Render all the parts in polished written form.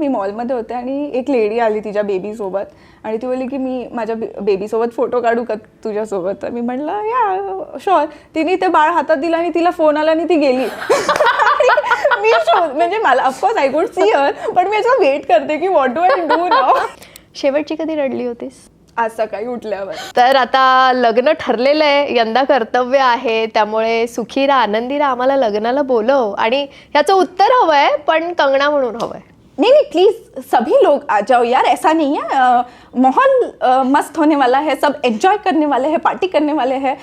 मी मॉलमध्ये होते आणि एक लेडी आली तिच्या बेबीसोबत आणि ती बोलली की मी माझ्या बेबीसोबत फोटो काढू का तुझ्यासोबत. तर मी म्हटलं या शुअर. तिने ते बाळ हातात दिलं आणि तिला फोन आला आणि ती गेली. मी म्हणजे मला ऑफकोर्स आय कुड सी हर, पण मी याचा वेट करते की what do I do now. शेवटची कधी रडली होतीस? आज सकाळी उठल्यावर. तर आता लग्न ठरलेलं आहे, यंदा कर्तव्य आहे, त्यामुळे सुखी राहा, आनंदी राहा, आम्हाला लग्नाला बोलव. आणि ह्याचं उत्तर हवंय, पण कंगना म्हणून हवंय. नहीं नहीं प्लीज सभी लोग आ जाओ यार, ऐसा नहीं है. माहौल मस्त होने वाला है, सब एंजॉय करने वाले हैं, पार्टी करने वाले हैं,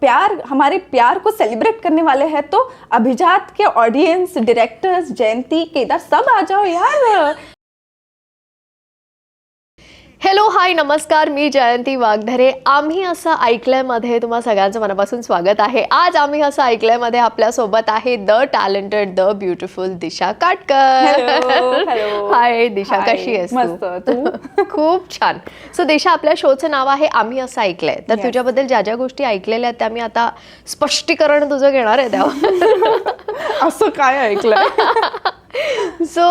प्यार हमारे प्यार को सेलिब्रेट करने वाले हैं. तो अभिजात के ऑडियंस, डायरेक्टर्स, जयंती, केदार सब आ जाओ यार. हॅलो हाय नमस्कार, मी जयंती वाघधरे. आम्ही असं ऐकलंय मध्ये तुम्हा सगळ्यांचं मनापासून स्वागत आहे. आज आम्ही असं ऐकलंय मध्ये आपल्यासोबत आहे द टॅलेंटेड, द ब्युटिफुल दिशा काटकर. हाय दिशा, कशी आहेस तू? खूप छान. सो दिशा, आपल्या शोचं नाव आहे आम्ही असं ऐकलंय. तर तुझ्याबद्दल ज्या ज्या गोष्टी ऐकलेल्या आहेत त्या मी आता स्पष्टीकरण तुझं घेणार आहे त्यावर. असं काय ऐकलंय? सो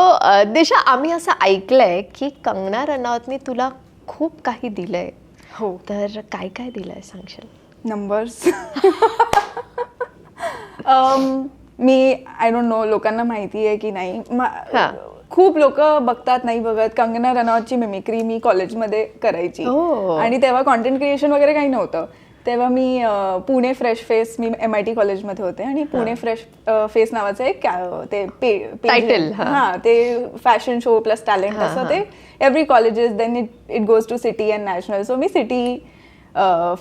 दिशा, आम्ही असं ऐकलंय की कंगना रनौतने तुला खूप काही दिलंय. हो. तर काय काय दिलंय सांगशील? Numbers. Me I don't no लोकांना माहिती आहे की नाही. खूप लोक बघतात, नाही बघत. कंगना रनौतची मिमिक्री मी कॉलेजमध्ये करायची आणि तेव्हा कॉन्टेंट क्रिएशन वगैरे काही नव्हतं. तेव्हा मी पुणे फ्रेश फेस, मी MIT कॉलेजमध्ये होते आणि पुणे फ्रेश फेस नावाचं एक ते टायटल, ते फॅशन शो प्लस टॅलेंट असं ते every colleges, then it goes to city and national. So मी सिटी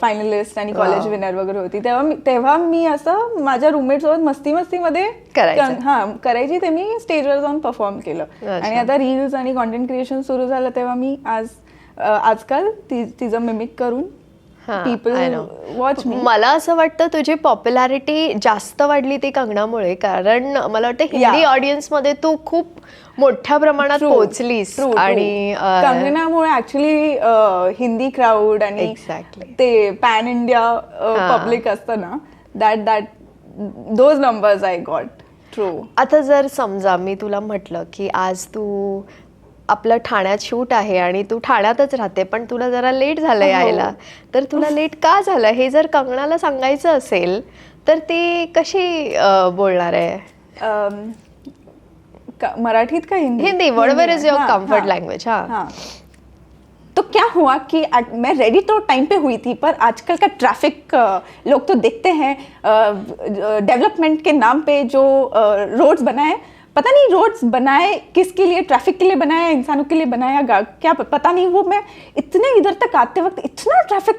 फायनलिस्ट आणि कॉलेज विनर वगैरे होती. तेव्हा मी असं माझ्या रूममेट सोबत मस्तीमध्ये करायची. ते मी स्टेजवर जाऊन परफॉर्म केलं. आणि आता रील्स आणि कॉन्टेंट क्रिएशन सुरू झालं तेव्हा मी आजकाल तिचं मिमिक करून पीपल वॉच मी. मला असं वाटतं तुझी पॉप्युलॅरिटी जास्त वाढली ती कंगनामुळे, कारण मला वाटतं हिंदी ऑडियन्स मध्ये तू खूप मोठ्या प्रमाणात पोहोचलीस. आणि कंगनामुळे ऍक्च्युली हिंदी क्राऊड आणि ते पॅन इंडिया पब्लिक असतं ना, that those numbers I got. True. आता जर समजा मी तुला म्हटलं की आज तू आपलं ठाण्यात शूट आहे आणि तू ठाण्यातच राहते, पण तुला जरा लेट झालं यायला, तर तुला लेट का झालं हे जर कंगनाला सांगायचं असेल तर ती कशी बोलणार आहे? मराठीत का Hindi? Hindi. Whatever is your comfort language. हाँ. तो क्या हुआ कि मैं रेडी तो टाइम पे हुई थी, पर आजकल का ट्रैफिक लोग तो देखते हैं डेवलपमेंट के नाम पे जो रोड्स बनाए, पता नहीं रोड्स बनाए किसके लिए, ट्रैफिक के लिए बनाया, इंसानों के लिए बनाया, क्या पता नहीं. वो मैं इतने इधर तक आते वक्त इतना ट्रैफिक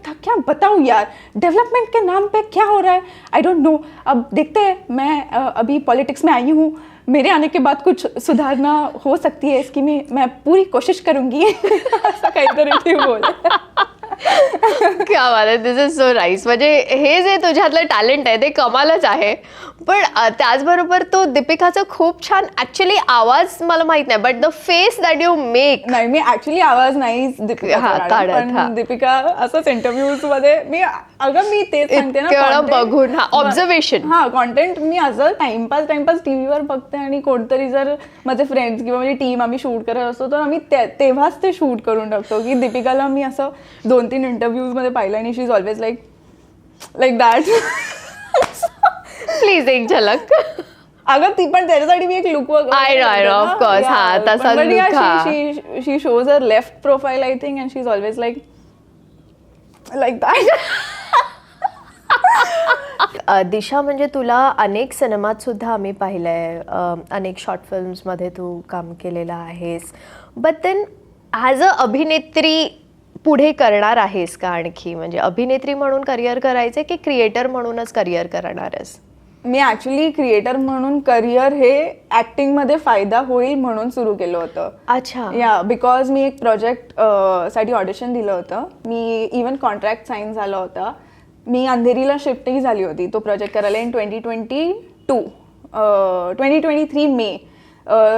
था, क्या बताऊँ यार. डेवलपमेंट के नाम पे क्या हो रहा है, आई डोंट नो. अब देखते हैं. मैं अभी पॉलिटिक्स में आई हूँ, मेरे आने के बाद कुछ सुधारना हो सकती है इसकी, मैं पूरी कोशिश करूँगी. ऐसा काहीतरी ती बोल. क्या बात आहे, दिस इज सो नाईस. म्हणजे हे जे तुझ्यातलं टॅलेंट आहे ते कमालच आहे. पण त्याचबरोबर तो दीपिकाचा खूप छान ऍक्च्युली आवाज मला माहित नाही, but the face that you make. नाही, मी ऍक्च्युली आवाज नाही दीपिका, दीपिका असंच इंटरव्ह्यूज मध्ये मी तेच सांगते ना, बघून ऑब्झर्वेशन. कॉन्टेंट मी असं टाइमपास टीव्हीवर बघते आणि कोणतरी जर माझे फ्रेंड्स किंवा माझी टीम आम्ही शूट करत असतो तर आम्ही तेव्हाच ते शूट करून टाकतो. की दीपिकाला मी असं 2-3 इंटरव्ह्यूज मध्ये पाहिलं आणि she is always like that. Please एक झलक. अगं ती पण त्याच्यासाठी मी एक look I know of course. हा, तसा look. She shows her left profile I think and she is always like that. Disha, म्हणजे तुला अनेक सिनेमात सुद्धा आम्ही पाहिलंय, अनेक शॉर्ट फिल्म्समध्ये तू काम केलेलं आहेस. बट देन ॲज अ अभिनेत्री पुढे करणार आहेस का आणखी? म्हणजे अभिनेत्री म्हणून करिअर करायचे की क्रिएटर म्हणूनच करिअर करणार आहेस? मी ॲक्च्युली क्रिएटर म्हणून करिअर हे ॲक्टिंगमध्ये फायदा होईल म्हणून सुरू केलं होतं. अच्छा. या बिकॉज मी एक प्रोजेक्ट साठी ऑडिशन दिलं होतं. मी इवन कॉन्ट्रॅक्ट साईन झालं होतं. मी अंधेरीला शिफ्टही झाली होती तो प्रोजेक्ट करायला इन 2023 मे.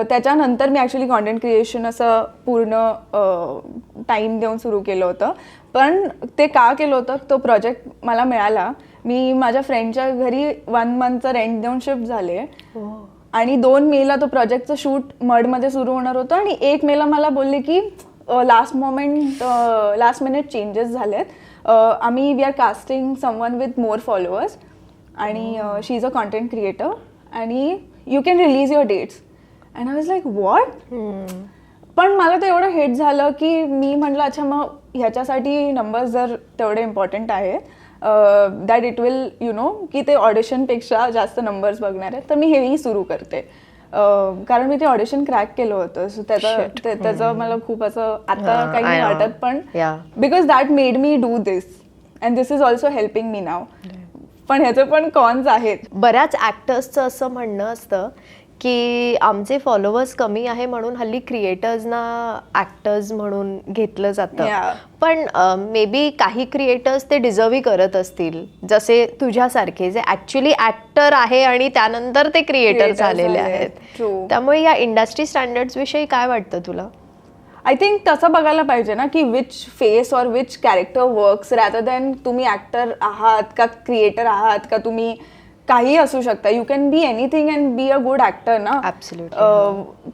त्याच्यानंतर मी ॲक्च्युली कॉन्टेंट क्रिएशन असं पूर्ण टाईम देऊन सुरू केलं होतं. पण ते का केलं होतं, तो प्रोजेक्ट मला मिळाला. मी माझ्या फ्रेंडच्या घरी 1 मंथचं रेंट देऊन शिफ्ट झाले आणि 2 मेला तो प्रोजेक्टचं शूट मडमध्ये सुरू होणार होतं आणि 1 मेला मला बोलले की लास्ट मिनिट चेंजेस झालेत, आम्ही we are casting someone with more followers आणि she is a content creator आणि you can release your dates. And I was like what. पण मला ते एवढं हिट झालं की मी म्हटलं अच्छा मग ह्याच्यासाठी नंबर्स जर तेवढे इम्पॉर्टंट आहे that it will you know की ते ऑडिशनपेक्षा जास्त नंबर्स बघणार आहेत, तर मी हेही सुरू करते. कारण मी ते ऑडिशन क्रॅक केलं होतं, सो त्याचं मला खूप असं आता काही नाही वाटत, पण because that made me do this and this is also helping me now. पण ह्याचे पण कॉन्स आहेत. बऱ्याच ऍक्टर्सचं असं म्हणणं असतं की आमचे फॉलोअर्स कमी आहे म्हणून हल्ली क्रिएटर्सना ऍक्टर्स म्हणून घेतलं जातं. पण मे बी काही क्रिएटर्स ते डिझर्वही करत असतील, जसे तुझ्यासारखे जे ऍक्च्युली ऍक्टर आहे आणि त्यानंतर ते क्रिएटर झालेले आहेत. त्यामुळे या इंडस्ट्री स्टँडर्ड्स विषयी काय वाटतं तुला? आय थिंक तसं बघायला पाहिजे ना की विच फेस और which character works rather than तुम्ही ॲक्टर आहात का क्रिएटर आहात का तुम्ही काही असू शकता. You can be anything and B a good actor ना.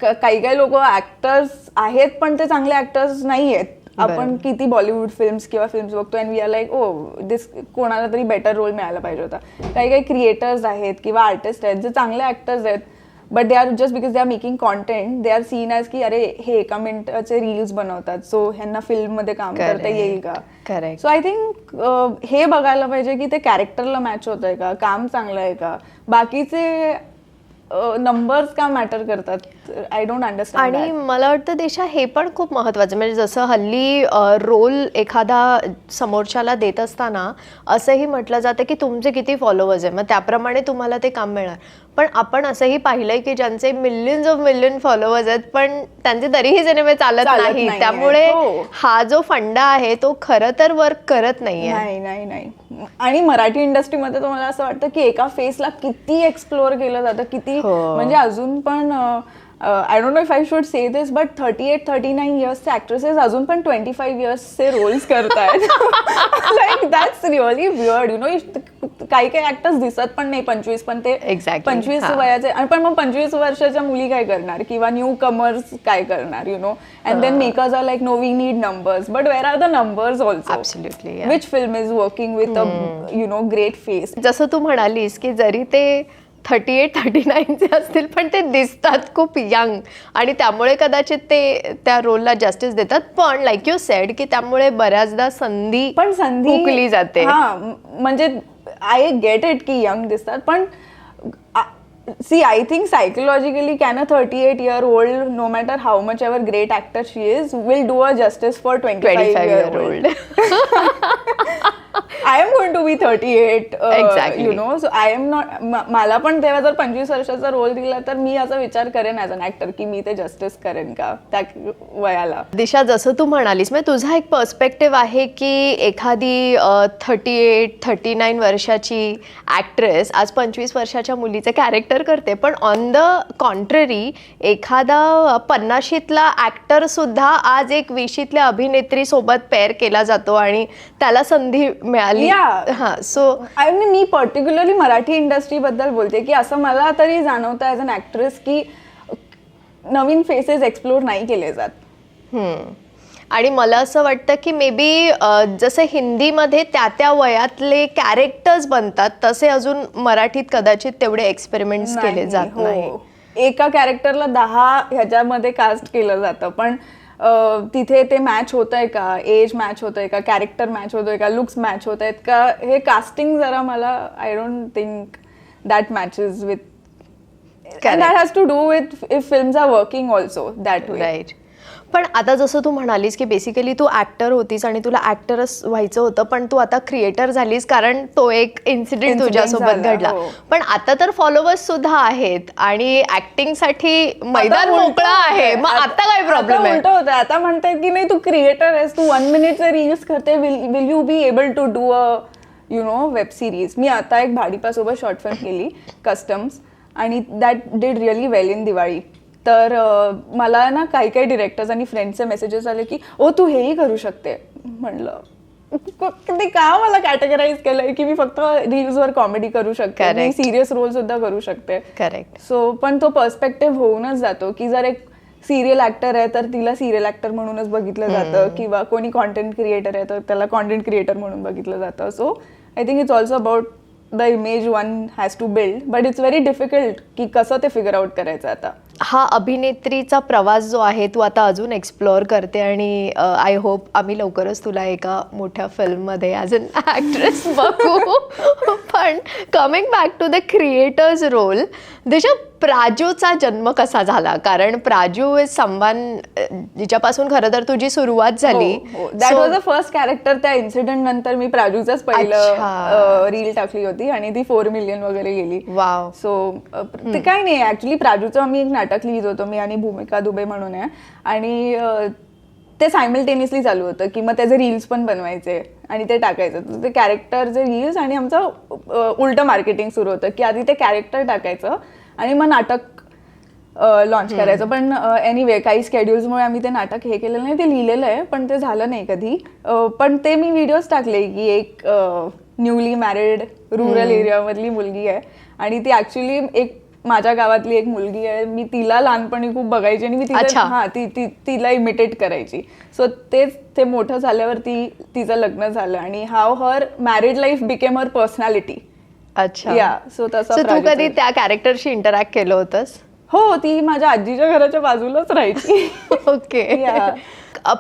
काही लोक ॲक्टर्स आहेत पण ते चांगले ॲक्टर्स नाही आहेत. आपण किती बॉलिवूड फिल्म्स किंवा फिल्म्स बघतो अँड वी आर लाईक ओ दिस कोणाला तरी बेटर रोल मिळायला पाहिजे होता. काही क्रिएटर्स आहेत किंवा आर्टिस्ट आहेत जे चांगले ॲक्टर्स आहेत, but they are just because they are making content they are seen as की अरे हे 1 मिनिटाचे रील्स बनवतात, सो ह्यांना फिल्ममध्ये काम करता येईल का. सो आय थिंक हे बघायला पाहिजे की ते कॅरेक्टरला मॅच होत आहे का, काम चांगलं आहे का, बाकीचे नंबर्स का मॅटर करतात. I don't understand. आणि मला वाटतं देशा हे पण खूप महत्त्वाचं, म्हणजे जसं हल्ली रोल एखादा समोरच्याला देत असताना असंही म्हटलं जातं की तुमचे किती फॉलोअर्स आहे, मग त्याप्रमाणे तुम्हाला ते काम मिळणार. पण आपण असंही पाहिलंय की ज्यांचे मिलियन्स ऑफ मिलियन फॉलोअर्स आहेत पण त्यांचे तरीही सिनेमे चालत नाही. त्यामुळे हा जो फंडा आहे तो खरं तर वर्क करत नाहीये. नाही. आणि मराठी इंडस्ट्रीमध्ये तर मला असं वाटतं की एका फेसला किती एक्सप्लोअर केलं जातं, किती म्हणजे अजून पण I don't know if I should say this but 38-39 इयर्सचे ॲक्ट्रेसेस अजून पण 25 इयर्सचे रोल्स करतायत. Like that's really weird you know. काही ॲक्टर्स दिसत पण नाही 25, पण ते 25 वयाचे. आणि पण मग 25 वर्षाच्या मुली काय करणार किंवा न्यू कमर्स काय करणार you know. And then makers are like no we need numbers, but where are the numbers also. Absolutely. Which film is working with a you know great face. जसं तू म्हणालीस की जरी ते 38-39चे असतील पण ते दिसतात खूप यंग आणि त्यामुळे कदाचित ते त्या रोलला जस्टिस देतात. पण लाईक यू सेड की त्यामुळे बऱ्याचदा संधी हुकली जाते. म्हणजे आय गेट इट की यंग दिसतात, पण see I think psychologically can a 38-year-old no matter how much ever great actor she is will do a justice for 25-year-old. I am going to be 38, exactly. You know, so I am not. मला पण तेव्हा जर 25 वर्षाचा role दिला तर मी असा विचार करेन ॲज अन ॲक्टर की मी ते जस्टिस करेन का त्या वयाला. दिशा, जसं तू म्हणालीस म्हणजे तुझा एक पर्स्पेक्टिव्ह आहे की एखादी 38-39 वर्षाची ॲक्ट्रेस आज 25 वर्षाच्या मुलीचे कॅरेक्टर करते, पण ऑन द कॉन्ट्ररी एखादा 50शीतला ॲक्टर सुद्धा आज एक 20शीतल्या अभिनेत्री सोबत पेअर केला जातो आणि त्याला संधी मिळाली. सो मी पर्टिक्युलरली मराठी इंडस्ट्रीबद्दल बोलते की असं मला तरी जाणवतं ॲज अन ॲक्ट्रेस की नवीन फेसेस एक्सप्लोर नाही केले जात. आणि मला असं वाटतं की मे बी जसं हिंदीमध्ये त्या वयातले कॅरेक्टर्स बनतात तसे अजून मराठीत कदाचित तेवढे एक्सपेरिमेंट्स केले जात नाही. एका कॅरेक्टरला 10 ह्याच्यामध्ये कास्ट केलं जातं, पण तिथे ते मॅच होत आहे का, एज मॅच होत आहे का, कॅरेक्टर मॅच होतोय का, लुक्स मॅच होत आहेत का, हे कास्टिंग जरा मला I don't think that matches with that has to do with if films are working also that way. Right. पण आता जसं तू म्हणालीस की बेसिकली तू ॲक्टर होतीस आणि तुला ॲक्टरच व्हायचं होतं, पण तू आता क्रिएटर झालीस कारण तो एक इन्सिडेंट तुझ्यासोबत घडला. पण आता तर फॉलोअर्स सुद्धा आहेत आणि ऍक्टिंगसाठी मैदान मोकळा आहे, मग आता काय प्रॉब्लेम आहे? उलट होतं, आता म्हणतात की नाही तू क्रिएटर आहेस, तू 1 मिनिटचे रील्स करते, will you be able to do a you know web series. मी आता एक भाडीपासोबत शॉर्ट फिल्म केली कस्टम्स आणि that did really well in Diwali. तर मला ना काही डिरेक्टर्स आणि फ्रेंड्सचे मेसेजेस आले की ओ तू हेही करू शकते. म्हणलं ते का मला कॅटेगराईज केलंय की मी फक्त रील्सवर कॉमेडी करू शकते, मी Correct. सिरियस रोल सुद्धा करू शकते. करेक्ट. सो पण तो पर्स्पेक्टिव्ह होऊनच जातो की जर एक सिरियल ऍक्टर आहे तर तिला सिरियल ऍक्टर म्हणूनच बघितलं जातं, किंवा कोणी कॉन्टेंट क्रिएटर आहे तर त्याला कॉन्टेंट क्रिएटर म्हणून बघितलं जातं. So I think it's also about the image one has to build, but it's very difficult की कसं ते फिगर आउट करायचं आता. हा अभिनेत्रीचा प्रवास जो आहे तू आता अजून एक्सप्लोअर करते आणि आय होप आम्ही लवकरच तुला एका मोठ्या फिल्ममध्ये ॲज अन ॲक्ट्रेस बघू. पण coming back to the creator's role, Disha, प्राजूचा जन्म कसा झाला? कारण प्राजू इज समवन जिच्यापासून खरं तर तुझी सुरुवात झाली. That was the first character. त्या इन्सिडेंट नंतर मी प्राजूचाच पहिलं रील टाकली होती आणि ती 4 मिलियन वगैरे गेली. वाव. सो ते काही नाही, ऍक्च्युली प्राजूचं आम्ही एक नाटक लिहित होतो, मी आणि भूमिका दुबे म्हणून आहे, आणि ते सायमल्टेनियसली चालू होतं की मग त्याचे रील्स पण बनवायचे आणि ते टाकायचं. तर ते कॅरेक्टरचे रील्स आणि आमचं उलटं मार्केटिंग सुरू होतं की आधी ते कॅरेक्टर टाकायचं आणि मग नाटक लॉन्च करायचं. पण एनिवे काही स्केड्युल्समुळे आम्ही ते नाटक हे केलेलं नाही, ते लिहिलेलं आहे पण ते झालं नाही कधी. पण ते मी व्हिडिओज टाकले की एक न्यूली मॅरिड रुरल एरियामधली मुलगी आहे आणि ती ॲक्च्युली एक माझ्या गावातली एक मुलगी आहे. मी तिला लहानपणी खूप बघायची आणि मी तिला तिला इमिटेट करायची. सो तेच ते मोठं झाल्यावर तिचं लग्न झालं आणि हाव हर मॅरिड लाईफ बिकेम हर पर्सनॅलिटी. अच्छा. या सो तसं. तू कधी त्या कॅरेक्टरशी इंटरॅक्ट केलं होतंस? हो, ती माझ्या आजीच्या घराच्या बाजूलाच राहायची. ओके.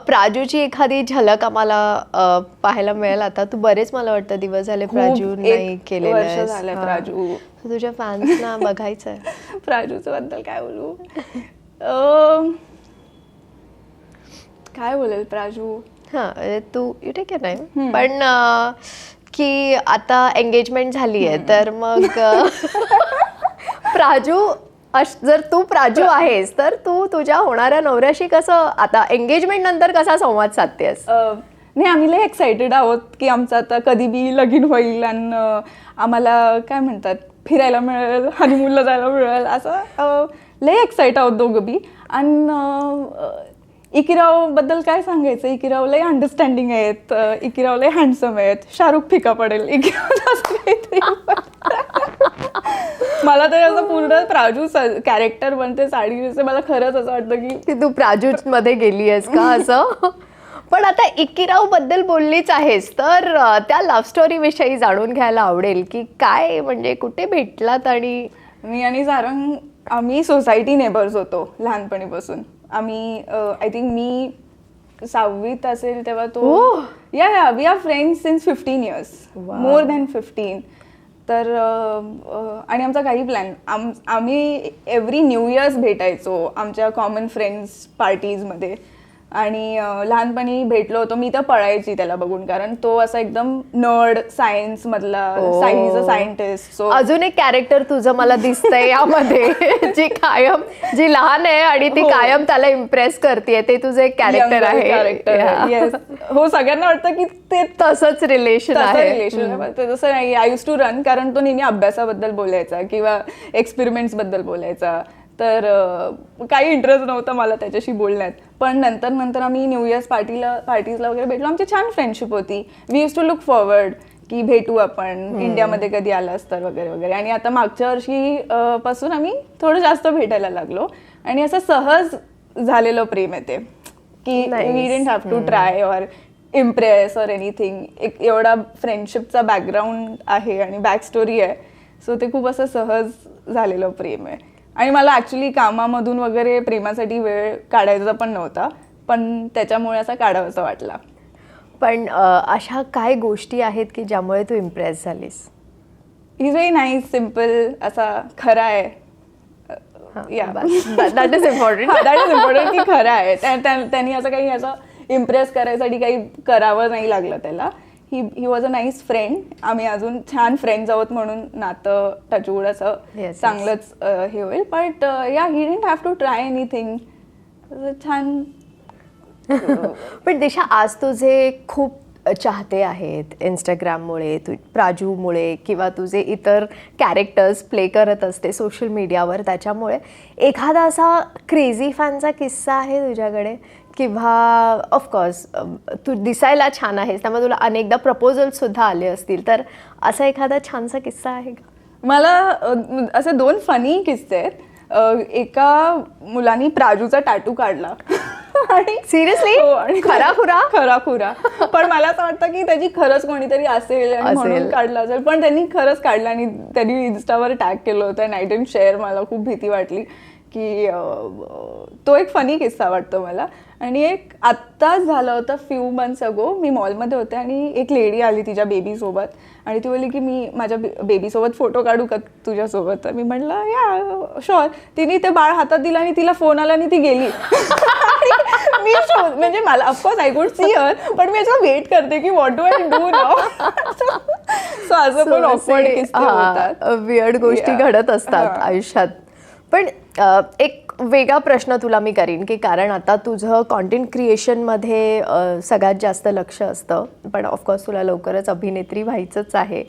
प्राजूची एखादी झलक आम्हाला पाहायला मिळेल आता? तू बरेच मला वाटतं दिवस झाले प्राजू नाही केलेलं वर्ष झालं प्राजू. तुझ्या फॅन्सना बघायचंय. प्राजूच्या बद्दल काय बोलू, काय बोलेल प्राजू. हां, तू यू टेक केअर नाही, पण की आता एंगेजमेंट झाली आहे तर मग प्राजू, जर तू प्राजू आहेस तर तू तुझ्या होणाऱ्या नवऱ्याशी कसं आता एंगेजमेंट नंतर कसा संवाद साधतेस? नाही, आम्ही लय एक्सायटेड आहोत की आमचं आता कधी बी लगीन होईल आणि आम्हाला काय म्हणतात फिरायला मिळेल, हनीमूनला जायला मिळेल, असं लय एक्साइट आहोत दोघं बी. आणि इकिराव बद्दल काय सांगायचं, इकिराव लय अंडरस्टँडिंग आहेत, इकिराव लय हँडसम आहेत, शाहरुख फिका पडेल इकिराव असं काहीतरी. मला तर असं पूर्ण प्राजू कॅरेक्टर बनते साडीचे, मला खरंच असं वाटतं की तू प्राजू मध्ये गेली आहेस का असं. पण आता इकिराव बद्दल बोललीच आहेस तर त्या लव्ह स्टोरी विषयी जाणून घ्यायला आवडेल की काय, म्हणजे कुठे भेटलात? आणि मी आणि सारंग आम्ही सोसायटी नेबर्स होतो लहानपणीपासून. आम्ही आय थिंक मी 6वीत असेल तेव्हा तो, yeah we are friends since 15 years, more than 15. तर आणि आमचा काही प्लॅन, आम्ही एव्हरी न्यू इयर्स भेटायचो आमच्या कॉमन फ्रेंड्स पार्टीजमध्ये. आणि लहानपणी भेटलो होतो. मी तर पळायची त्याला बघून, कारण तो असा एकदम नर्ड सायन्स मधला, सायन्स सायंटिस्ट. सो अजून एक कॅरेक्टर तुझं मला दिसतंय यामध्ये, जी लहान आहे आणि ती कायम त्याला इम्प्रेस करते, ते तुझं एक कॅरेक्टर आहे. हो, सगळ्यांना वाटतं की ते तसंच रिलेशन आहे. तसं नाही, आय यूज टू रन, कारण तो नेहमी अभ्यासाबद्दल बोलायचा किंवा एक्सपेरिमेंट्स बद्दल बोलायचा. तर काही इंटरेस्ट नव्हता मला त्याच्याशी बोलण्यात. पण नंतर आम्ही न्यू इयर्स पार्टीजला वगैरे भेटलो. आमची छान फ्रेंडशिप होती. We used to look forward की भेटू आपण इंडियामध्ये कधी आलास तर वगैरे वगैरे. आणि आता मागच्या वर्षी पासून आम्ही थोडं जास्त भेटायला लागलो आणि असं सहज झालेलं प्रेम आहे ते, की we didn't have to try or impress or anything. एक एवढा फ्रेंडशिपचा बॅकग्राऊंड आहे आणि बॅक स्टोरी आहे. सो ते खूप असं सहज झालेलं प्रेम आहे. आणि मला ॲक्च्युली कामामधून वगैरे प्रेमासाठी वेळ काढायचा पण नव्हता, पण त्याच्यामुळे असा काढावासा वाटला. पण अशा काय गोष्टी आहेत की ज्यामुळे तू इम्प्रेस झालीस? इज व्हेरी नाईस, सिम्पल, असा खरा आहे. दॅट इज इम्पॉर्टंट की खरा आहे. त्यांनी असं काही असं इम्प्रेस करायसाठी काही करावं नाही लागलं त्याला. He was a nice friend. आम्ही अजून छान फ्रेंड्स आहोत म्हणून नातं टचवूड असं चांगलंच हे होईल. But yeah, he didn't have to try anything. छान. पण दिशा, आज तुझे खूप चाहते आहेत इंस्टाग्राममुळे, प्राजूमुळे, किंवा तुझे इतर कॅरेक्टर्स प्ले करत असते सोशल मीडियावर त्याच्यामुळे. एखादा असा क्रेझी फॅनचा किस्सा आहे तुझ्याकडे किंवा ऑफकोर्स तू दिसायला छान आहेस त्यामुळे तुला अनेकदा प्रपोजल्ससुद्धा आले असतील, तर असा एखादा छानसा किस्सा आहे का? मला असे 2 फनी किस्से आहेत. एका मुलानी प्राजूचा टॅटू काढला आणि सिरियसली? हो, आणि खराखुरा? खराखुरा. पण मला असं वाटतं की त्याची खरंच कोणीतरी असेल आणि म्हणून काढला असेल, पण त्यांनी खरंच काढला आणि त्यांनी इन्स्टावर टॅग केलं होतं अँड आय डिडंट शेअर. मला खूप भीती वाटली की तो एक फनी किस्सा वाटतो मला. आणि एक आत्ताच झालं होतं फ्यू मंथ्स अगो. मी मॉलमध्ये होते आणि एक लेडी आली तिच्या बेबीसोबत आणि ती बोलली की मी माझ्या बेबीसोबत फोटो काढू का तुझ्यासोबत. तर मी म्हटलं या शुअर. तिने ते बाळ हातात दिलं आणि तिला फोन आला आणि ती गेली. मी म्हणजे मला ऑफकोर्स आय कुड सी हर, पण मी याचा वेट करते की what do I do now. So असं पण ऑकवर्ड किस्से होतात, वियर्ड गोष्टी घडत असतात आयुष्यात. पण एक वेगळा प्रश्न तुला मी करीन की कारण आता तुझं कॉन्टेंट क्रिएशनमध्ये सगळ्यात जास्त लक्ष असतं, पण ऑफकोर्स तुला लवकरच अभिनेत्री व्हायचंच आहे.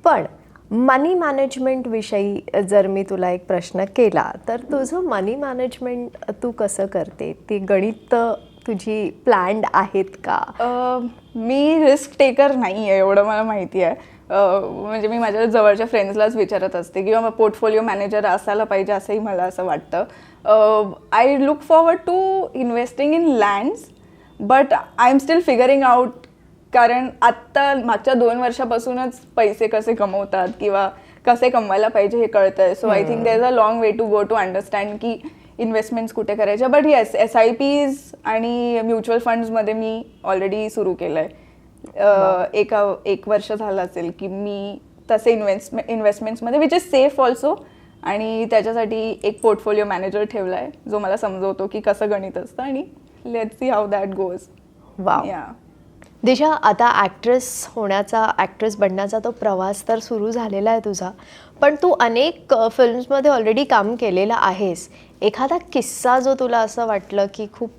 पण मनी मॅनेजमेंटविषयी जर मी तुला एक प्रश्न केला तर तुझं मनी मॅनेजमेंट तू कसं करते? ती गणित तुझी प्लॅन्ड आहेत का? मी रिस्क टेकर नाही आहे एवढं मला माहिती आहे. म्हणजे मी माझ्या जवळच्या फ्रेंड्सलाच विचारत असते किंवा पोर्टफोलिओ मॅनेजर असायला पाहिजे असंही मला असं वाटतं. I look forward to investing in lands, but I am still figuring out. कारण आत्ता मागच्या 2 वर्षापासूनच पैसे कसे कमवतात किंवा कसे कमवायला पाहिजे हे कळतं आहे. So I think there is a long way to go to understand की इन्व्हेस्टमेंट्स कुठे करायच्या. बट येस, SIPs आणि म्युच्युअल फंड्समध्ये मी ऑलरेडी सुरू केलं आहे. 1 वर्ष झालं असेल की मी तसे इन्व्हेस्टमेंट्समध्ये विच इज सेफ ऑल्सो. आणि त्याच्यासाठी एक पोर्टफोलिओ मॅनेजर ठेवला आहे जो मला समजवतो की कसं गणित असतं आणि let's see how that goes. Wow. Disha, आता ॲक्ट्रेस बनण्याचा तो प्रवास तर सुरू झालेला आहे तुझा, पण तू अनेक फिल्म्समध्ये ऑलरेडी काम केलेलं आहेस. एखादा किस्सा जो तुला असं वाटलं की खूप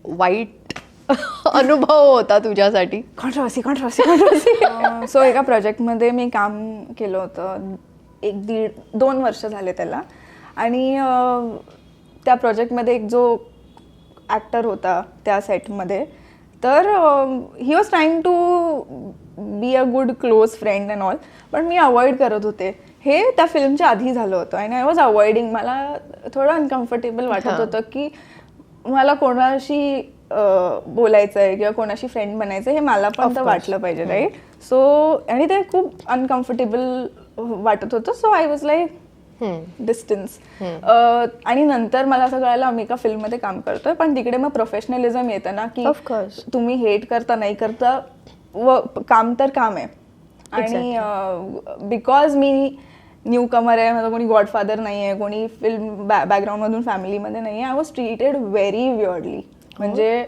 वाईट अनुभव होता तुझ्यासाठी? कॉन्ट्रोवर्सी. सो एका प्रोजेक्टमध्ये मी काम केलं होतं 1-2 वर्ष झाले त्याला. आणि त्या प्रोजेक्टमध्ये एक जो ॲक्टर होता त्या सेटमध्ये, तर he was trying to be a good close friend and all, पण मी अवॉइड करत होते. हे त्या फिल्मच्या आधी झालं होतं आणि आय वॉज अवॉइडिंग. मला थोडं अनकम्फर्टेबल वाटत होतं की मला कोणाशी बोलायचं आहे किंवा कोणाशी फ्रेंड बनायचं हे मला पण तर वाटलं पाहिजे, राईट? सो आणि ते खूप अनकम्फर्टेबल वाटत होतं. So I was like distance. आणि नंतर मला असं कळालं आम्ही एका फिल्ममध्ये काम करतोय, पण तिकडे मग प्रोफेशनलिझम येतं ना की तुम्ही हेट करता नाही करता व काम तर काम आहे. आणि बिकॉज मी न्यू कमर आहे, माझं कोणी गॉडफादर नाही आहे, कोणी फिल्म बॅकग्राऊंडमधून फॅमिलीमध्ये नाही आहे, I was treated very weirdly. म्हणजे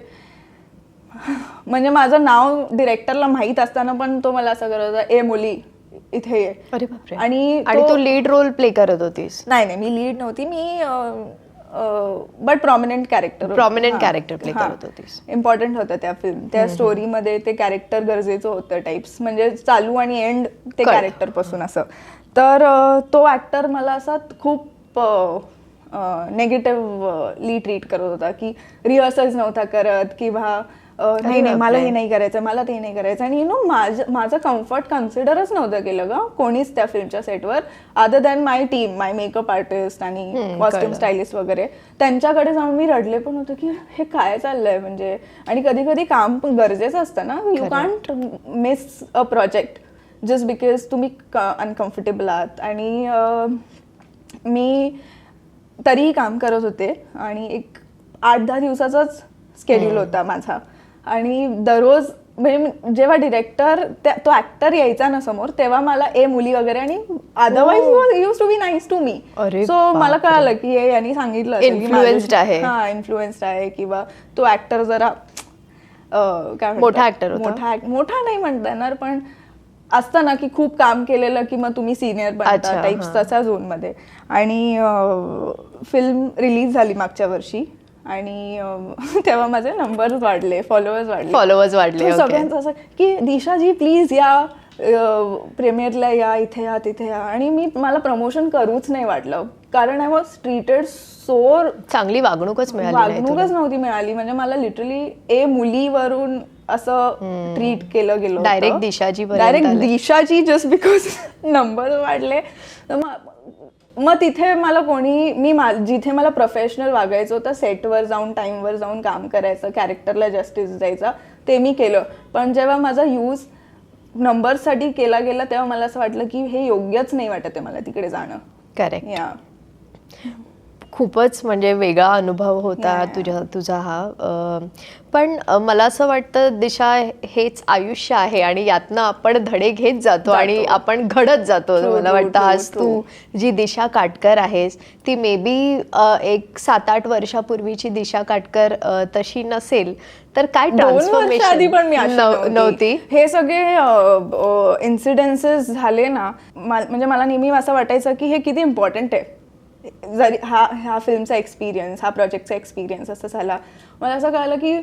माझं नाव डिरेक्टरला माहीत असताना पण तो मला असं करत होता, ए मुली इथे ये. अरे बापरे. आणि तू लीड रोल प्ले करत होतीस? नाही, मी लीड नव्हती. Me but prominent character play करत होतीस. इम्पॉर्टंट होतं त्या स्टोरीमध्ये. ते कॅरेक्टर गरजेचं होतं टाइप्स, म्हणजे चालू आणि एंड ते कॅरेक्टर पासून असं. तर तो ऍक्टर मला असा खूप नेगेटिव्हली ट्रीट करत होता की रिहर्सल्स नव्हता करत किंवा नाही मला हे नाही करायचं, मला ते नाही करायचं. आणि माझं कम्फर्ट कन्सिडरच नव्हतं केलं ग कोणीच त्या फिल्मच्या सेटवर, अदर दॅन माय टीम, माय मेकअप आर्टिस्ट आणि कॉस्ट्युम स्टायलिस्ट वगैरे. त्यांच्याकडे जाऊन मी रडले पण होतं की हे काय चाललंय म्हणजे. आणि कधी कधी काम पण गरजेचं असतं ना. You can't miss a project just because तुम्ही अनकम्फर्टेबल आहात. आणि मी तरीही काम करत होते आणि एक 8-10 दिवसाचाच स्केड्यूल होता माझा. आणि दररोज म्हणजे जेव्हा डिरेक्टर तो ऍक्टर यायचा ना समोर, तेव्हा मला ए मुली वगैरे, आणि otherwise used to be nice to me. So मला कळालं की यांनी सांगितलं इन्फ्लुएन्स्ड आहे किंवा तो ऍक्टर जरा काय मोठा ऍक्टर मोठा नाही म्हणता येणार, पण असतं ना की खूप काम केलेलं की मग तुम्ही सिनियर बनता टाईप्स, तसा झोनमध्ये. आणि फिल्म रिलीज झाली मागच्या वर्षी आणि तेव्हा माझे नंबर्स वाढले, फॉलोअर्स वाढले. सगळ्यांचं असं की दिशाजी प्लीज या प्रीमियरला, या इथे या तिथे या. आणि मला प्रमोशन करूच नाही वाटलं कारण आय वॉज ट्रीटेड सो, चांगली वागणूकच मिळाली नाही तुला. वागणूकच नव्हती मिळाली. म्हणजे मला लिटरली मुलीवरून असं ट्रीट केलं गेलं, डायरेक्ट दिशाजी डायरेक्ट दिशाची, जस्ट बिकॉज नंबर वाढले. तर मग तिथे मला जिथे मला प्रोफेशनल वागायचं होतं, सेटवर जाऊन टाईमवर जाऊन काम करायचं, कॅरेक्टरला जस्टिस द्यायचा, ते मी केलं. पण जेव्हा माझा यूज नंबरसाठी केला गेला तेव्हा मला असं वाटलं की हे योग्यच नाही वाटत आहे मला तिकडे जाणं. करेक्ट. या खूपच म्हणजे वेगळा अनुभव होता तुझा हा. पण मला असं वाटतं दिशा, हेच आयुष्य आहे आणि यातनं आपण धडे घेत जातो आणि आपण घडत जातो. मला वाटतं आज तू जी दिशा काटकर आहेस ती मे बी एक 7-8 वर्षापूर्वीची दिशा काटकर तशी नसेल तर काय आधी पण मी नव्हती. हे सगळे इन्सिडेन्सेस झाले ना, म्हणजे मला नेहमी असं वाटायचं की हे किती इम्पॉर्टंट आहे. जरी ह्या फिल्मचा एक्सपिरियन्स, हा प्रोजेक्टचा एक्सपिरियन्स असं झाला, मला असं कळलं की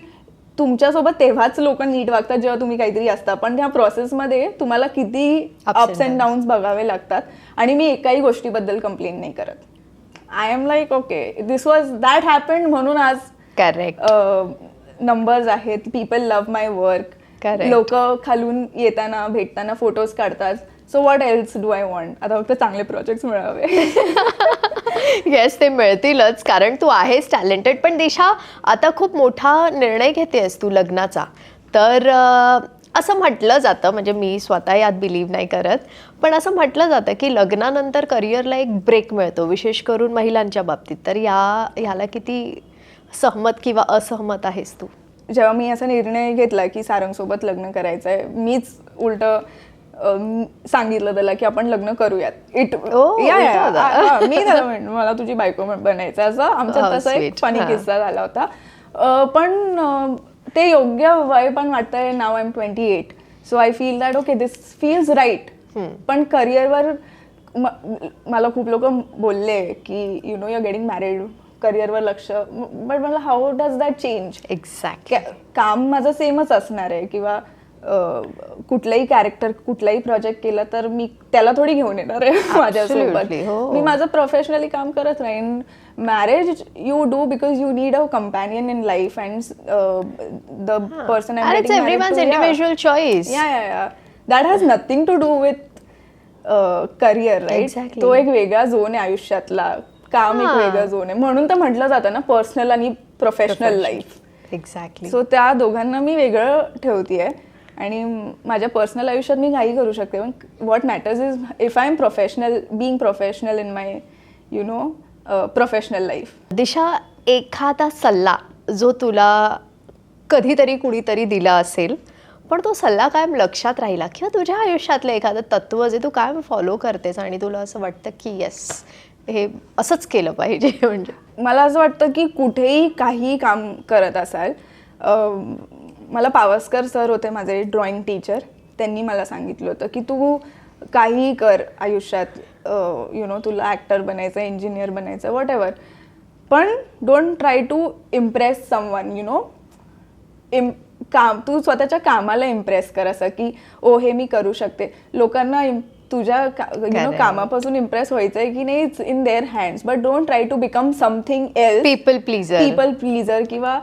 तुमच्यासोबत तेव्हाच लोक नीट वागतात जेव्हा तुम्ही काहीतरी असता, पण त्या प्रोसेसमध्ये तुम्हाला किती अप्स अँड डाऊन्स बघावे लागतात. आणि मी एकाही गोष्टीबद्दल कंप्लेन नाही करत. I am like okay, this was that happened, म्हणून आज करेक्ट नंबर्स आहेत, पीपल लव्ह माय वर्क, लोक खालून येताना भेटताना फोटोज काढतात. So what else do I want? आता फक्त चांगले प्रोजेक्ट्स मिळावे. येस, ते मिळतीलच कारण तू आहेस टॅलेंटेड. पण दिशा, आता खूप मोठा निर्णय घेतेस तू लग्नाचा. तर असं म्हटलं जातं, म्हणजे मी स्वतः यात बिलीव्ह नाही करत, पण असं म्हटलं जातं की लग्नानंतर करिअरला एक ब्रेक मिळतो, विशेष करून महिलांच्या बाबतीत. तर ह्याला किती सहमत किंवा असहमत आहेस तू? जेव्हा मी असा निर्णय घेतला की सारंगसोबत लग्न करायचं आहे, मीच उलट सांगितलं त्याला की आपण लग्न करूयात. मी त्याला म्हणलं मला तुझी बायको बनायचं, असं आमच्यात तसा एक फनी किस्सा झाला होता. पण ते योग्य वय पण वाटतंय. Now I am 28, so I feel that okay this feels right. पण करिअरवर मला खूप लोक बोलले की you know you are getting married, करिअरवर लक्ष. बट मला how does that change? Exact. काम माझं सेमच असणार आहे, किंवा कुठलाही कॅरेक्टर, कुठलाही प्रोजेक्ट केला तर मी त्याला थोडी घेऊन येणार आहे माझ्यासोबत. मी माझं प्रोफेशनली काम करत राहीन. Marriage you do because you need a companion in life and the person I am getting married individual choice. That has nothing to do with career, right? तो एक वेगळा झोन आहे आयुष्यातला, काम एक वेगळा झोन आहे. म्हणून तर म्हटलं जातं ना पर्सनल आणि प्रोफेशनल लाईफ. एक्झॅक्टली. सो त्या दोघांना मी वेगळं ठेवतेय आणि माझ्या पर्सनल आयुष्यात मी काही करू शकते. पण what matters is if I am professional, being professional in my you know professional life. Disha, एखादा सल्ला जो तुला कधीतरी कुणीतरी दिला असेल, पण तो सल्ला कायम लक्षात राहिला, किंवा तुझ्या आयुष्यातलं एखादं तत्व जे तू कायम फॉलो करतेस आणि तुला असं वाटतं की येस, हे असंच केलं पाहिजे? म्हणजे मला असं वाटतं की कुठेही काही काम करत असाल, मला पावसकर सर होते माझे ड्रॉइंग टीचर, त्यांनी मला सांगितलं होतं की तू काही कर आयुष्यात, यु नो तुला ॲक्टर बनायचं, इंजिनियर बनायचं, वॉट एव्हर, पण don't try to impress someone, you know. तू स्वतःच्या कामाला इम्प्रेस कर, असं की ओ हे मी करू शकते. लोकांना तुझ्या यु नो कामापासून इम्प्रेस व्हायचंय की नाही, it's in their hands, but don't try to become something else, people pleaser. किंवा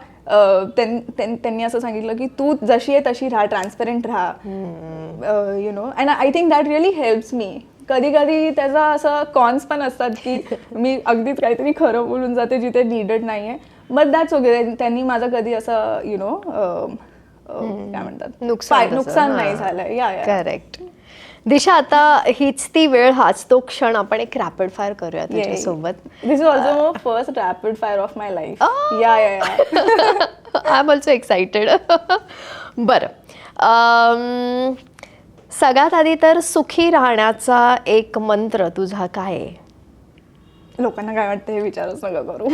त्यांनी असं सांगितलं की तू जशी आहे तशी राहा, ट्रान्सपरंट राहा, U know. And I think that really helps me. कधी कधी त्याचा असं कॉन्स पण असतात की मी अगदीच काहीतरी खरं बोलून जाते जिथे नीडेड नाही आहे, बट दॅट्स ओके. त्यांनी माझं कधी असं यु नो काय म्हणतात नुकसान नाही झालंय. करेक्ट. दिशा, आता हीच ती वेळ, हाच तो क्षण, आपण एक रॅपिड फायर करूया तुझ्यासोबत. This is also first rapid fire of my life. I am also excited. बरं, सगळ्यात आधी तर सुखी राहण्याचा एक मंत्र तुझा काय आहे? लोकांना काय वाटतं हे विचारच नका करू.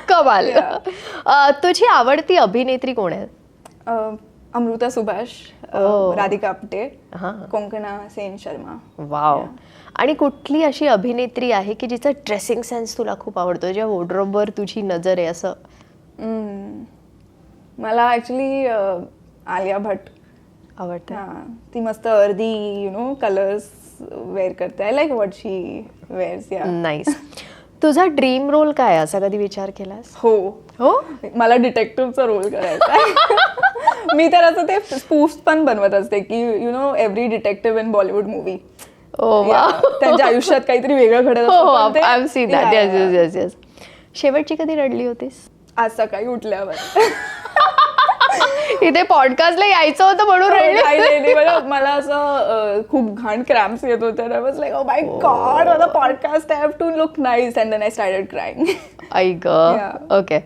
कमाल. तुझी आवडती अभिनेत्री कोण आहे? अमृता सुभाष, राधिका आपटे, कोंकणा सेन शर्मा. वाव. आणि कुठली अशी अभिनेत्री आहे की जिचा ड्रेसिंग सेन्स तुला खूप आवडतो, ज्या वॉर्डरोबवर तुझी नजर आहे असं? मला ॲक्च्युली आलिया भट आवडतं. ती मस्त अर्धी यु नो कलर्स वेअर करते. I like what she wears. या नाईस. तुझा ड्रीम रोल काय असा कधी विचार केलास? हो हो, मला डिटेक्टिव्हचा रोल करायचा आहे. मी तर असं ते स्पूफ्स पण बनवत असते की you no every detective in Bollywood movie त्यांच्या आयुष्यात काहीतरी वेगळं घडत असतं. I have seen that. Yes yes yes yes. शेवटची कधी रडली होतीस? आज सकाळी उठल्यावर. इथे पॉडकास्टला यायचं होतं म्हणून रडली? मला असं खूप घाण क्रॅम्प्स येत होते. I was like, oh my God, माझा podcast I have to look nice, and then I started crying. ऐक. ओके.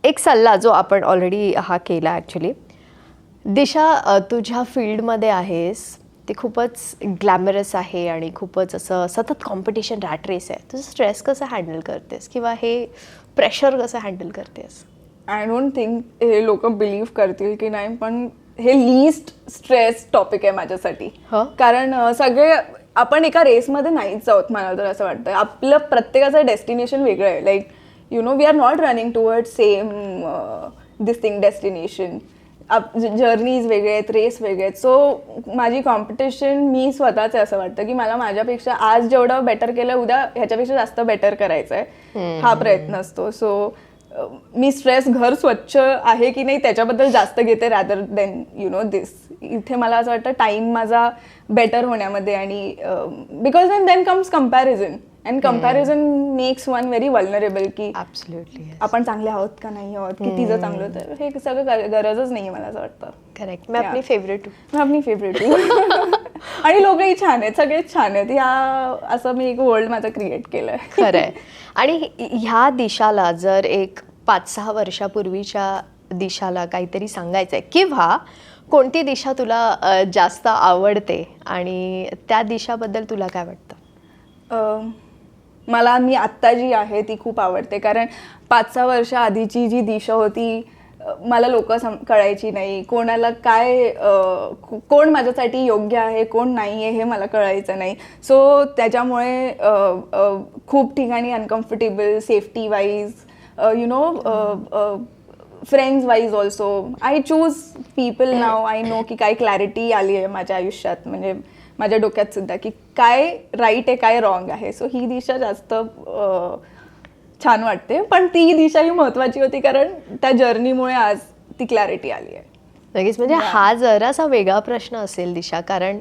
एक सल्ला जो आपण ऑलरेडी हा केला ॲक्च्युली. दिशा, तुझ्या फील्डमध्ये आहेस, ते खूपच ग्लॅमरस आहे आणि खूपच असं सतत कॉम्पिटिशन, रॅट रेस आहे. तुझं स्ट्रेस कसं हँडल करतेस किंवा हे प्रेशर कसं हँडल करतेस? आय डोंट थिंक हे लोक बिलीव्ह करतील की नाही, पण हे लीस्ट स्ट्रेस टॉपिक आहे माझ्यासाठी. कारण सगळे आपण एका रेसमध्ये नाहीच आहोत. मला तर असं वाटतं आपलं प्रत्येकाचं डेस्टिनेशन वेगळं आहे. Like you know we are not running toward same this thing destination. Journeys वेगळे आहेत, रेस वेगळे आहेत. सो माझी कॉम्पिटिशन मी स्वतःच आहे. असं वाटतं की मला माझ्यापेक्षा आज जेवढं बेटर केलं, उद्या ह्याच्यापेक्षा जास्त बेटर करायचं आहे, हा प्रयत्न असतो. सो मी स्ट्रेस घर स्वच्छ आहे की नाही त्याच्याबद्दल जास्त घेते rather than you know this. इथे मला असं वाटतं टाईम माझा बेटर होण्यामध्ये, आणि because then comes comparison, and comparison makes one very vulnerable की आपण चांगले आहोत का नाही आहोत, की तिचं चांगलं होतं. हे सगळं गरजच नाही आहे मला असं वाटतं. करेक्ट. मी आपली फेवरेट आणि लोकही छान आहेत, सगळेच छान आहेत. असं मी एक वर्ल्ड माझं क्रिएट केलंय. खरंय. आणि ह्या दिशाला जर एक 5-6 वर्षापूर्वीच्या दिशाला काहीतरी सांगायचं आहे, किंवा कोणती दिशा तुला जास्त आवडते आणि त्या दिशाबद्दल तुला काय वाटतं? मी आत्ता जी आहे ती खूप आवडते. कारण 5-6 वर्ष आधीची जी दिशा होती, मला लोक कळायची नाही. कोणाला काय कोण माझ्यासाठी योग्य आहे, कोण नाही आहे हे मला कळायचं नाही. सो त्याच्यामुळे खूप ठिकाणी uncomfortable, safety wise, you know friends wise also. I choose people now. I know की काय क्लॅरिटी आली आहे माझ्या आयुष्यात, म्हणजे माझ्या डोक्यात सुद्धा, की काय राईट आहे, काय रॉंग आहे. सो ही दिशा जास्त छान वाटते. पण ती दिशा ही महत्त्वाची होती, कारण त्या जर्नीमुळे आज ती क्लॅरिटी आली आहे. लगेच. म्हणजे हा जरासा वेगळा प्रश्न असेल दिशा, कारण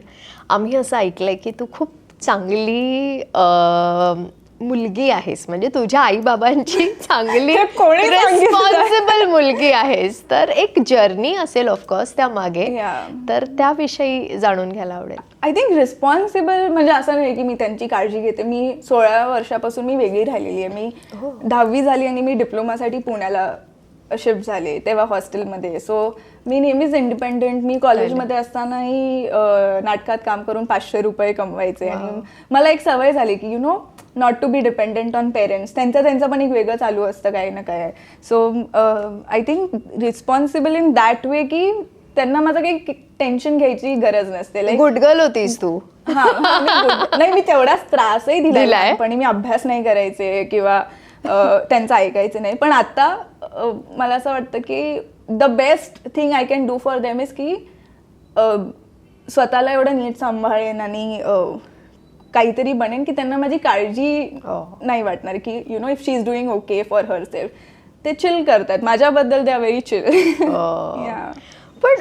आम्ही असं ऐकलंय की तू खूप चांगली मुलगी आहेस, म्हणजे तुझ्या आई बाबांची चांगली रिस्पॉन्सिबल मुलगी आहेस. तर एक जर्नी असेल ऑफकोर्स त्या मागे, तर त्याविषयी जाणून घ्यायला आवडेल. आय थिंक रिस्पॉन्सिबल म्हणजे असं नाही की मी त्यांची काळजी घेते. मी 16 वर्षापासून मी वेगळी राहिलेली आहे. मी 10वी झाली आणि मी डिप्लोमासाठी पुण्याला शिफ्ट झाले, तेव्हा हॉस्टेलमध्ये. सो मी नेहमीच इंडिपेंडेंट. मी कॉलेजमध्ये असतानाही नाटकात काम करून 500 रुपये कमवायचे. आणि मला एक सवय झाली की you know not to be dependent on parents. त्यांचं पण एक वेगळं चालू असतं काही ना काय. So I think responsible in that way की त्यांना माझं काही टेन्शन घ्यायची गरज नसते. गुड गर्ल होतीस तू. नाही, मी तेवढाच त्रासही दिलाय, पण मी अभ्यास नाही करायचे किंवा त्यांचं ऐकायचं नाही. पण आता मला असं वाटतं की the best thing I can do for them is की स्वतःला एवढं नीट सांभाळेन आणि काहीतरी बनेन की त्यांना माझी काळजी नाही वाटणार. की you know if she is doing okay for her self. ते चिल करतात माझ्याबद्दल, दे आर व्हेरी चिल. पण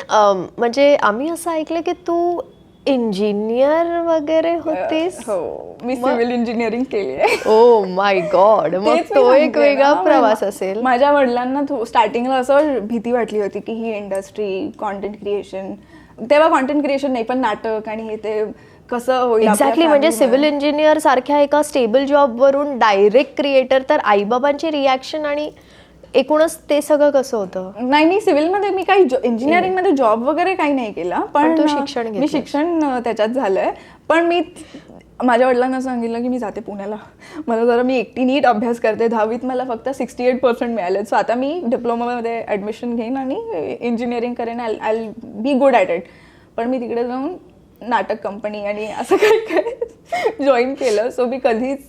म्हणजे आम्ही असं ऐकलं की तू इंजिनियर वगैरे होतीस. हो, मी सिव्हिल इंजिनिअरिंग केली आहे. ओ माय गॉड. मग तो एक वेगळा प्रवास असेल. माझ्या वडिलांना स्टार्टिंगला असं भीती वाटली होती की ही इंडस्ट्री, कॉन्टेंट क्रिएशन, तेव्हा कॉन्टेंट क्रिएशन नाही पण नाटक आणि हे ते कसं होईल. एक्झॅक्टली. म्हणजे सिव्हिल इंजिनियर सारख्या एका स्टेबल जॉबवरून डायरेक्ट क्रिएटर, तर आईबाबांची रिॲक्शन आणि एकूणच ते सगळं कसं होतं? नाही, मी सिव्हिलमध्ये मी काही इंजिनिअरिंगमध्ये जॉब वगैरे काही नाही केला, पण मी शिक्षण त्याच्यात झालंय. पण मी माझ्या वडिलांना सांगितलं की मी जाते पुण्याला, मला जरा मी एकटी नीट अभ्यास करते. 10वीत मला फक्त 68% मिळाले. सो आता मी डिप्लोमामध्ये ॲडमिशन घेईन आणि इंजिनिअरिंग करेन. I be good at it. पण मी तिकडे जाऊन नाटक कंपनी आणि असं काय काय जॉईन केलं. सो मी कधीच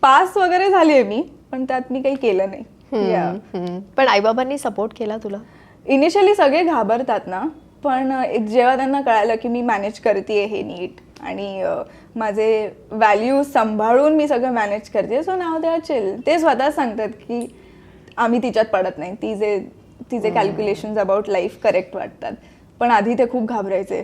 पास वगैरे झाली आहे मी, पण त्यात मी काही केलं नाही. पण आईबाबांनी सपोर्ट केला तुला? इनिशियली सगळे घाबरतात ना, पण जेव्हा त्यांना कळालं की मी मॅनेज करते हे नीट आणि माझे व्हॅल्यूज सांभाळून मी सगळं मॅनेज करते, so now they are chill. ते स्वतः सांगतात की आम्ही तिच्यात पडत नाही, तिचे कॅल्क्युलेशन्स अबाउट लाईफ करेक्ट वाटतात. पण आधी ते खूप घाबरायचे,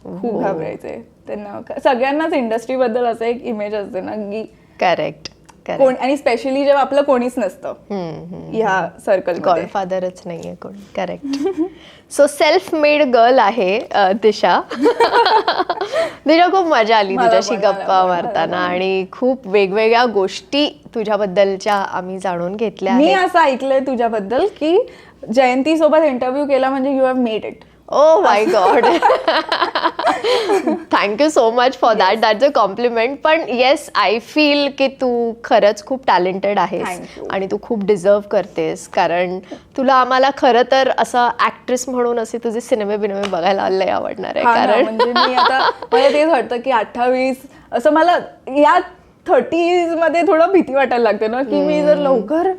खूप घाबरायचे. त्यांना सगळ्यांनाच इंडस्ट्रीबद्दल असं एक इमेज असते ना की करेक्ट कोण, आणि स्पेशली जेव्हा आपलं कोणीच नसतं ह्या सर्कल. गॉडफादरच नाहीये कोण. Correct. So self made girl आहे दिशा. दिशा, खूप मजा आली तुझ्याशी गप्पा मारताना आणि खूप वेगवेगळ्या गोष्टी तुझ्याबद्दलच्या आम्ही जाणून घेतल्या. मी असं ऐकलंय तुझ्याबद्दल की जयंती सोबत इंटरव्ह्यू केला म्हणजे you have made it. Oh my God. Thank you so much for that. That's a compliment. पण येस, आय फील की तू खरंच खूप टॅलेंटेड आहेस Thank you. आणि तू खूप डिझर्व करतेस, कारण तुला आम्हाला खरं तर असं ऍक्ट्रेस म्हणून असे तुझे सिनेमे बघायला लय आवडणार आहे. हा ना, कारण म्हणजे मी आता मला तेच वाटतं की 28 असं मला या 30s मध्ये थोडं भीती वाटायला लागते ना की मी जर लवकर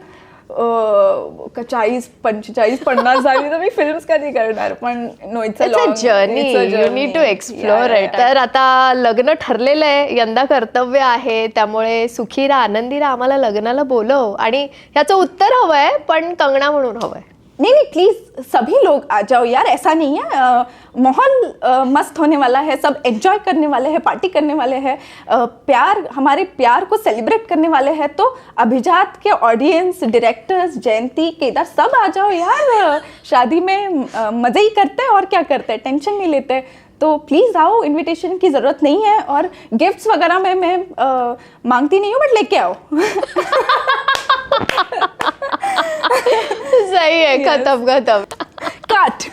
40, 45, 50 झाली तर मी फिल्म्स कधी करणार. पण no, it's a journey, you need to explore it. तर आता लग्न ठरलेलं आहे, यंदा कर्तव्य आहे, त्यामुळे सुखी राहा, आनंदी राहा, आम्हाला लग्नाला बोलव. आणि ह्याचं उत्तर हवंय, पण कंगना म्हणून हवंय. नहीं नहीं प्लीज सभी लोग आ जाओ यार, ऐसा नहीं है. माहौल मस्त होने वाला है, सब एंजॉय करने वाले हैं, पार्टी करने वाले हैं, प्यार, हमारे प्यार को सेलिब्रेट करने वाले हैं. तो अभिजात के ऑडियंस, डायरेक्टर्स, जयंती, केदार, सब आ जाओ यार. शादी में मज़े ही करते हैं और क्या करते हैं, टेंशन नहीं लेते. तो प्लीज़ आओ, इनविटेशन की ज़रूरत नहीं है. और गिफ्ट्स वगैरह में मैं मांगती नहीं हूँ, बट लेके आओ. सही है. खत्म. काट.